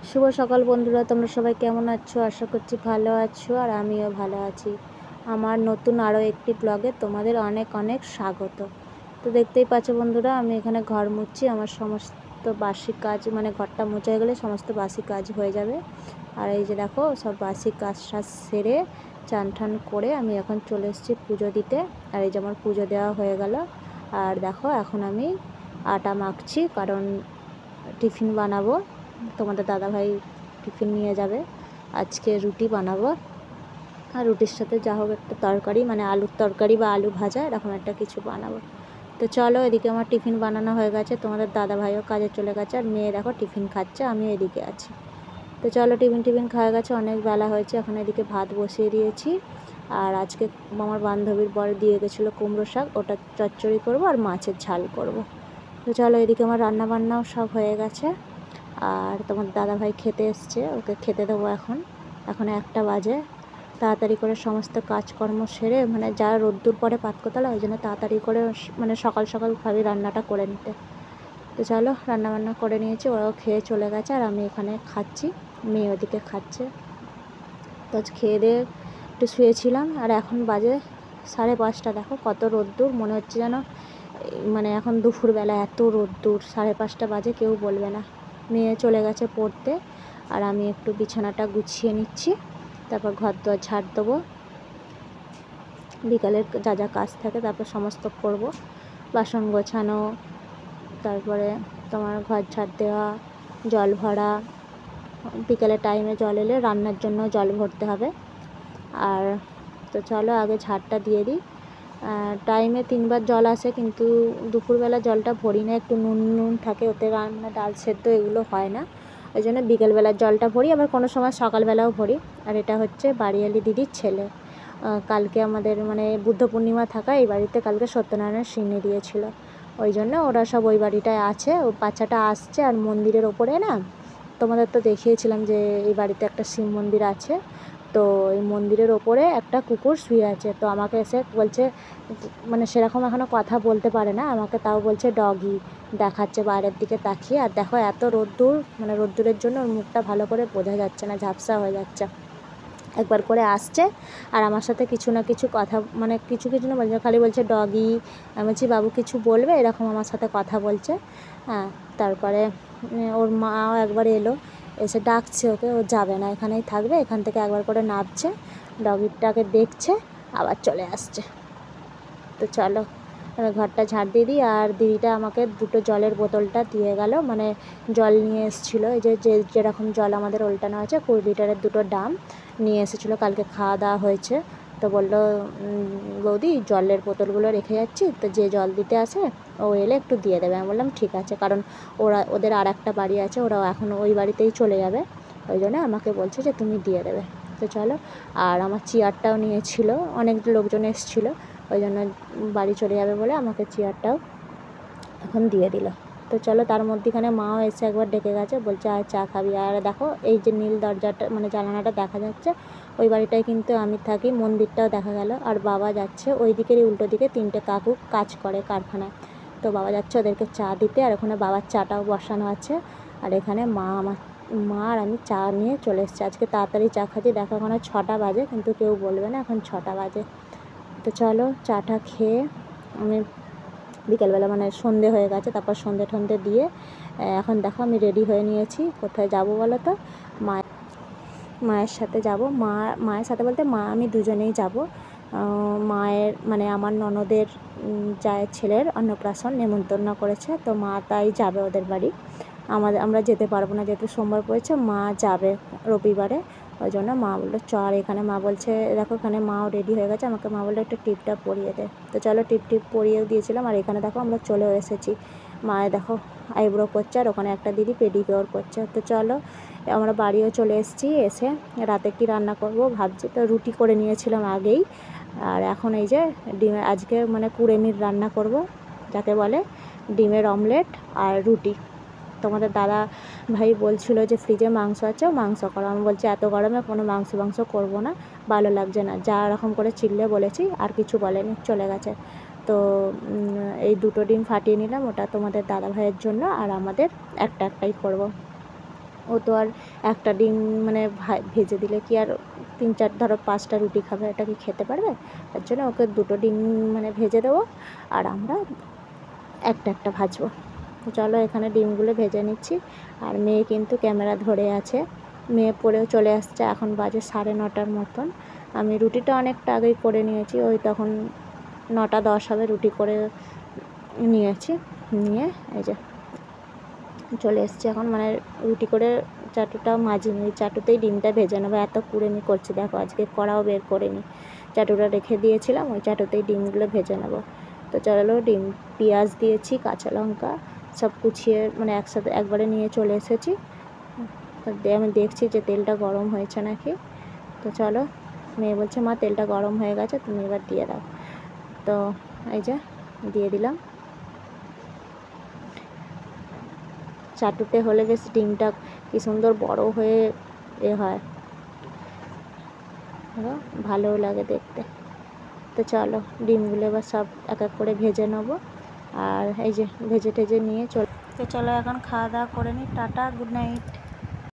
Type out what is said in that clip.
শুভ সকাল বন্ধুরা, তোমরা সবাই কেমন আছো? আশা করছি ভালো আছো, আর আমিও ভালো আছি। আমার নতুন আরও একটি ব্লগে তোমাদের অনেক অনেক স্বাগত। তো দেখতেই পাচ্ছ বন্ধুরা, আমি এখানে ঘর মুছছি। আমার সমস্ত বাসি কাজ, মানে ঘরটা মুছে গেলে সমস্ত বাসি কাজ হয়ে যাবে। আর এই যে দেখো, সব বাসি কাজ সেরে চান ঠান করে আমি এখন চলে এসেছি পুজো দিতে। আর এই যে আমার পুজো দেওয়া হয়ে গেল। আর দেখো, এখন আমি আটা মাখছি, কারণ টিফিন বানাবো। তোমাদের দাদাভাই টিফিন নিয়ে যাবে। আজকে রুটি বানাবো, আর রুটির সাথে যা হোক একটা তরকারি, মানে আলুর তরকারি বা আলু ভাজা, এরকম একটা কিছু বানাবো। তো চলো, এদিকে আমার টিফিন বানানো হয়ে গেছে। তোমাদের দাদাভাইও কাজে চলে গেছে, আর মেয়ে দেখো টিফিন খাচ্ছে, আমি এদিকে আছি। তো চলো, টিফিন খাওয়া গেছে, অনেক বেলা হয়েছে। এখন এদিকে ভাত বসিয়ে দিয়েছি। আর আজকে আমার বান্ধবীর বর দিয়ে গেছিলো কুমড়ো শাক, ওটা চচ্চড়ি করবো আর মাছের ঝাল করব। তো চলো, এদিকে আমার রান্না বান্নাও সব হয়ে গেছে। আর তোমার দাদাভাই খেতে এসছে, ওকে খেতে দেবো। এখন 1টা বাজে। তাড়াতাড়ি করে সমস্ত কাজকর্ম সেরে, মানে যা রোদ্দুর পরে পাতকোতলা, ওই জন্য তাড়াতাড়ি করে মানে সকাল সকাল ভাবি রান্নাটা করে নিতে। তো চলো, রান্নাবান্না করে নিয়েছি, ওরাও খেয়ে চলে গেছে, আর আমি এখানে খাচ্ছি, মেয়ে ওদিকে খাচ্ছে। তো খেয়ে দিয়ে একটু শুয়েছিলাম, আর এখন বাজে 5:30। দেখো কত রোদ্দুর, মনে হচ্ছে যেন মানে এখন দুপুরবেলা এত রোদ্দুর। 5:30 বাজে, কেউ বলবে না। মেয়ে চলে গেছে পড়তে, আর আমি একটু বিছানাটা গুছিয়ে নিচ্ছি, তারপর ঘর দোর ঝাড় দেবো। বিকালের যা যা কাজ থাকে তারপর সমস্ত করব, বাসন গোছানো, তারপরে তোমার ঘর ঝাড় দেওয়া, জল ভরা। বিকেলের টাইমে জল এলে রান্নার জন্য জল ভরতে হবে। আর তো চলো, আগে ঝাড়টা দিয়ে দিই। টাইমে 3বার জল আসে, কিন্তু দুপুরবেলা জলটা ভরি না, একটু নুন নুন থাকে ওতে, রান্না ডাল সেদ্ধ এগুলো হয় না। ওই জন্য বিকেলবেলার জলটা ভরি, আবার কোনো সময় সকালবেলাও ভরি। আর এটা হচ্ছে বাড়িয়ালি দিদির ছেলে। কালকে আমাদের মানে বুদ্ধ পূর্ণিমা থাকা এই বাড়িতে কালকে সত্যনারায়ণ সিন্নি দিয়েছিল, ওই জন্য ওরা সব ওই বাড়িটায় আছে। ও বাচ্চাটা আসছে। আর মন্দিরের ওপরে না, তোমাদের তো দেখিয়েছিলাম যে এই বাড়িতে একটা শিব মন্দির আছে। তো এই মন্দিরের ওপরে একটা কুকুর শুয়ে আছে। তো আমাকে এসে বলছে, মানে সেরকম এখনও কথা বলতে পারে না, আমাকে তাও বলছে ডগি, দেখাচ্ছে বাইরের দিকে তাকিয়ে। আর দেখো এত রোদ্দুর, মানে রোদ্দুরের জন্য ওর মুখটা ভালো করে বোঝা যাচ্ছে না, ঝাপসা হয়ে যাচ্ছে। একবার করে আসছে, আর আমার সাথে কিছু না কিছু কথা, মানে কিছু না বলছে, খালি বলছে ডগি। আমি বলছি বাবু কিছু বলবে, এরকম আমার সাথে কথা বলছে। হ্যাঁ, তারপরে ওর মাও একবার এলো, এসে ডাকছে ওকে, ও যাবে না, এখানেই থাকবে। এখান থেকে একবার করে নামছে, ডগিটাকে দেখছে, আবার চলে আসছে। তো চলো, ঘরটা ঝাড় দিয়ে দিই। আর দিদিটা আমাকে 2টো জলের বোতলটা দিয়ে গেল, মানে জল নিয়ে এসেছিলো। এই যে যেরকম জল আমাদের উল্টানো আছে, 20 লিটারের 2টো ড্রাম নিয়ে এসেছিলো। কালকে খাওয়া দাওয়া হয়েছে, তো বললো বৌদি জলের বোতলগুলো রেখে যাচ্ছি, তো যে জল দিতে আসে ও এলে একটু দিয়ে দেবে। আমি বললাম ঠিক আছে, কারণ ওদের আর একটা বাড়ি আছে, ওরাও এখন ওই বাড়িতেই চলে যাবে, ওই জন্য আমাকে বলছে যে তুমি দিয়ে দেবে। তো চলো, আর আমার চেয়ারটাও নিয়েছিল, অনেক লোকজন এসেছিলো, ওই জন্য বাড়ি চলে যাবে বলে আমাকে চেয়ারটাও এখন দিয়ে দিল। তো চলো, তার মধ্যেখানে মাও এসে একবার ডেকে গেছে, বলছে আর চা খাবি। আর দেখো এই যে নীল দরজাটা, মানে জানালাটা দেখা যাচ্ছে, ওই বাড়িটায় কিন্তু আমি থাকি। মন্দিরটাও দেখা গেল। আর বাবা যাচ্ছে ওই দিকেরই উল্টো দিকে, 3টে কাকু কাজ করে কারখানায়, তো বাবা যাচ্ছে ওদেরকে চা দিতে। আর ওখানে বাবার চাটাও বসানো আছে। আর এখানে মা আর আমি চা নিয়ে চলে এসেছি। আজকে তাড়াতাড়ি চা খাচ্ছি, দেখো এখন 6টা বাজে, কিন্তু কেউ বলবে না এখন 6টা বাজে। তো চলো, চাটা খেয়ে আমি বিকেলবেলা, মানে সন্ধে হয়ে গেছে, তারপর সন্ধে টন্ধে দিয়ে এখন দেখো আমি রেডি হয়ে নিয়েছি। কোথায় যাব বলো তো? মায়ের সাথে যাব। মায়ের সাথে বলতে মা আমি দুজনেই যাব। মায়ের মানে আমার ননদের জায়ের ছেলের অন্নপ্রাশন নেমন্তন্ন করেছে, তো মা তাই যাবে ওদের বাড়ি। আমরা যেতে পারবো না, যেহেতু সোমবার পড়েছে, মা যাবে রবিবারে, ওই জন্য মা বললো চল। এখানে মা বলছে, দেখো এখানে মাও রেডি হয়ে গেছে, আমাকে মা বললো একটু টিপটা পরিয়ে দে। তো চলো, টিপ পরিয়েও দিয়েছিলাম। আর এখানে দেখো আমরা চলেও এসেছি। মায়ের দেখো আইব্রো করছে, আর ওখানে একটা দিদি পেডিকিওর করছে। তো চলো, আমরা বাড়িও চলে এসেছি। এসে রাতে কি রান্না করব ভাবছি, তো রুটি করে নিয়েছিলাম আগেই। আর এখন এই যে ডিমের, আজকে মানে কুড়েমির রান্না করব, যাকে বলে ডিমের অমলেট আর রুটি। তোমাদের দাদা ভাই বলছিল যে ফ্রিজে মাংস আছে, মাংস করো। আমি বলছি এত গরমে কোনো মাংস করব না, ভালো লাগছে না। যা রকম করে চিল্লে বলেছি, আর কিছু বলেনি, চলে গেছে। তো এই 2টো ডিম ফাটিয়ে নিলাম, ওটা তোমাদের দাদা ভাইয়ের জন্য, আর আমাদের একটাই করব। ও তো আর একটা ডিম মানে ভেজে দিলে কি আর 3-4 ধরো 5টা রুটি খাবে, এটা কি খেতে পারবে? তার জন্য ওকে 2টো ডিম মানে ভেজে দেবো, আর আমরা একটা ভাজবো। তো চলো এখানে ডিমগুলো ভেজে নিচ্ছি। আর মেয়ে কিন্তু ক্যামেরা ধরে আছে, মেয়ে পড়েও চলে আসছে। এখন বাজে 9:30 মতন। আমি রুটিটা অনেকটা আগেই করে নিয়েছি, ওই তখন 9:10 হবে রুটি করে নিয়েছি। নিয়ে এই যে চলে এসেছি এখন, মানে রুটি করে চাটুটা মাজিনি, ওই চাটুতেই ডিমটা ভেজে নেবো। এত কুড়েমি করছি দেখো, আজকে কড়াও বের করে নিই, চাটুটা রেখে দিয়েছিলাম, ওই চাটুতেই ডিমগুলো ভেজে নেবো। তো চলো ডিম, পেঁয়াজ দিয়েছি, কাঁচা লঙ্কা সব কুচিয়ে মানে একসাথে একবারে নিয়ে চলে এসেছি। আমি দেখছি যে তেলটা গরম হয়েছে নাকি। তো চলো, মেয়ে বলছে মা তেলটা গরম হয়ে গেছে, তুমি এবার দিয়ে দাও। তো এই যে দিয়ে দিলাম। চাটুতে হলে বেশ ডিমটা কি সুন্দর বড় হয়ে হয়, ভালোও লাগে দেখতে। তো চলো ডিমগুলো এবার সব এক এক করে ভেজে নেবো। আর এই যে ভেজে টেজে নিয়ে তো চলো এখন খাওয়া দাওয়া করে নিই। Tata, good night.